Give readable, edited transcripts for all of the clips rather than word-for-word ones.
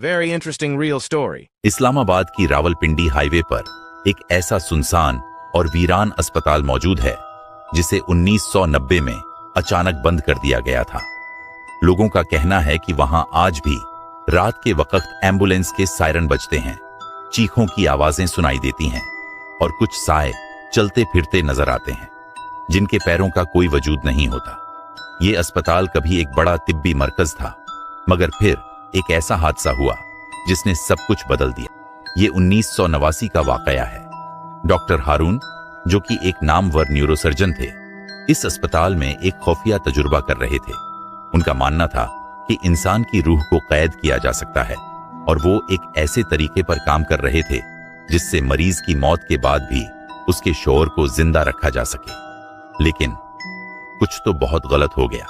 Very interesting real story. Islamabad की Rawalpindi highway पर एक ऐसा सुनसान और वीरान अस्पताल मौजूद है जिसे 1990 में अचानक बंद कर दिया गया था। लोगों का कहना है कि वहां आज भी रात के वक्त एम्बुलेंस के सायरन बजते हैं, चीखों की आवाजें सुनाई देती हैं और कुछ साए चलते फिरते नजर आते हैं जिनके पैरों का कोई वजूद नहीं होता। ये अस्पताल कभी एक बड़ा तिब्बी मरकज था, मगर फिर एक ऐसा हादसा हुआ जिसने सब कुछ बदल दिया। ये 1989 का वाकया है। डॉक्टर हारून, जो कि एक नामवर न्यूरोसर्जन थे, इस अस्पताल में एक खौफिया तजुर्बा कर रहे थे। उनका मानना था कि इंसान की रूह को कैद किया जा सकता है और वो एक ऐसे तरीके पर काम कर रहे थे जिससे मरीज की मौत के बाद भी उसके शोर को जिंदा रखा जा सके। लेकिन कुछ तो बहुत गलत हो गया।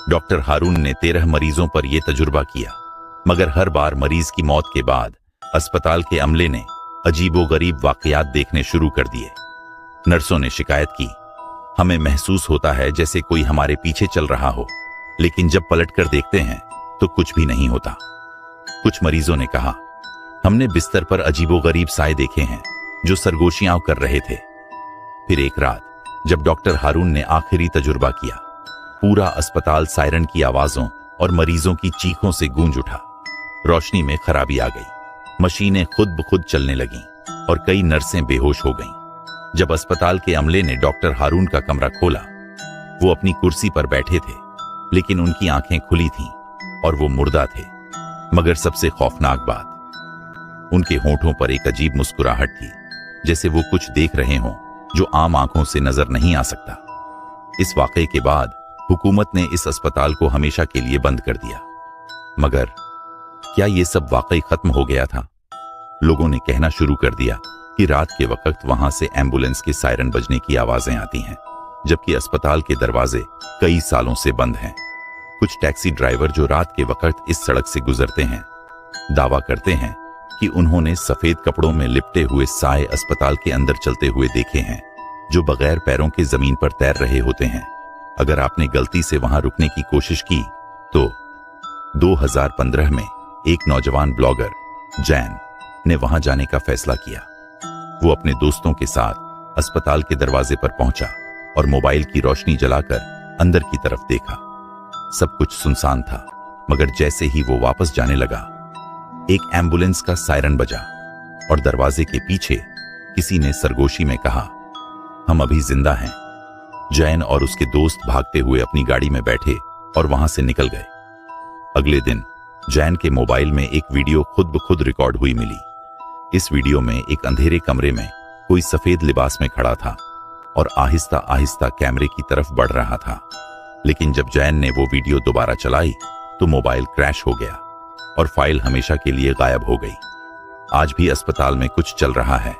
डॉक्टर हारून ने 13 मरीजों पर यह तजुर्बा किया, मगर हर बार मरीज की मौत के बाद अस्पताल के अमले ने अजीबोगरीब वाकयात देखने शुरू कर दिए। नर्सों ने शिकायत की, हमें महसूस होता है जैसे कोई हमारे पीछे चल रहा हो, लेकिन जब पलटकर देखते हैं तो कुछ भी नहीं होता। कुछ मरीजों ने कहा, हमने बिस्तर पर अजीबोगरीब साए देखे हैं जो सरगोशियां कर रहे थे। फिर एक रात जब डॉक्टर हारून ने आखिरी तजुर्बा किया, पूरा अस्पताल सायरन की आवाजों और मरीजों की चीखों से गूंज उठा। रोशनी में खराबी आ गई, मशीनें खुद ब खुद चलने लगीं और कई नर्सें बेहोश हो गईं। जब अस्पताल के अमले ने डॉक्टर हारून का कमरा खोला, वो अपनी कुर्सी पर बैठे थे, लेकिन उनकी आंखें खुली थीं और वो मुर्दा थे। मगर सबसे खौफनाक बात, उनके होठों पर एक अजीब मुस्कुराहट थी, जैसे वो कुछ देख रहे हों जो आम आंखों से नजर नहीं आ सकता। इस वाकये के बाद हुकूमत ने इस अस्पताल को हमेशा के लिए बंद कर दिया। मगर क्या ये सब वाकई खत्म हो गया था? लोगों ने कहना शुरू कर दिया कि रात के वक्त वहां से एम्बुलेंस के सायरन बजने की आवाजें आती हैं, जबकि अस्पताल के दरवाजे कई सालों से बंद हैं। कुछ टैक्सी ड्राइवर जो रात के वक्त इस सड़क से गुजरते हैं, दावा करते हैं कि उन्होंने सफेद कपड़ों में लिपटे हुए साए अस्पताल के अंदर चलते हुए देखे हैं, जो बगैर पैरों के जमीन पर तैर रहे होते हैं। अगर आपने गलती से वहां रुकने की कोशिश की तो 2015 में एक नौजवान ब्लॉगर जैन ने वहां जाने का फैसला किया। वो अपने दोस्तों के साथ अस्पताल के दरवाजे पर पहुंचा और मोबाइल की रोशनी जलाकर अंदर की तरफ देखा। सब कुछ सुनसान था, मगर जैसे ही वो वापस जाने लगा, एक एम्बुलेंस का सायरन बजा और दरवाजे के पीछे किसी ने सरगोशी में कहा, हम अभी जिंदा हैं। जैन और उसके दोस्त भागते हुए अपनी गाड़ी में बैठे और वहां से निकल गए। अगले दिन जैन के मोबाइल में एक वीडियो खुद ब खुद रिकॉर्ड हुई मिली। इस वीडियो में एक अंधेरे कमरे में कोई सफेद लिबास में खड़ा था और आहिस्ता आहिस्ता कैमरे की तरफ बढ़ रहा था। लेकिन जब जैन ने वो वीडियो दोबारा चलाई तो मोबाइल क्रैश हो गया और फाइल हमेशा के लिए गायब हो गई। आज भी अस्पताल में कुछ चल रहा है।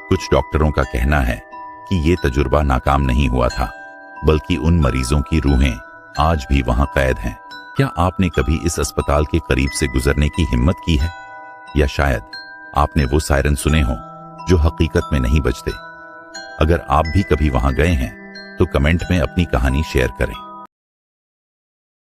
कुछ डॉक्टरों का कहना है कि ये तजुर्बा नाकाम नहीं हुआ था, बल्कि उन मरीजों की रूहें आज भी वहां कैद हैं। क्या आपने कभी इस अस्पताल के करीब से गुजरने की हिम्मत की है? या शायद आपने वो सायरन सुने हों जो हकीकत में नहीं बजते? अगर आप भी कभी वहां गए हैं तो कमेंट में अपनी कहानी शेयर करें।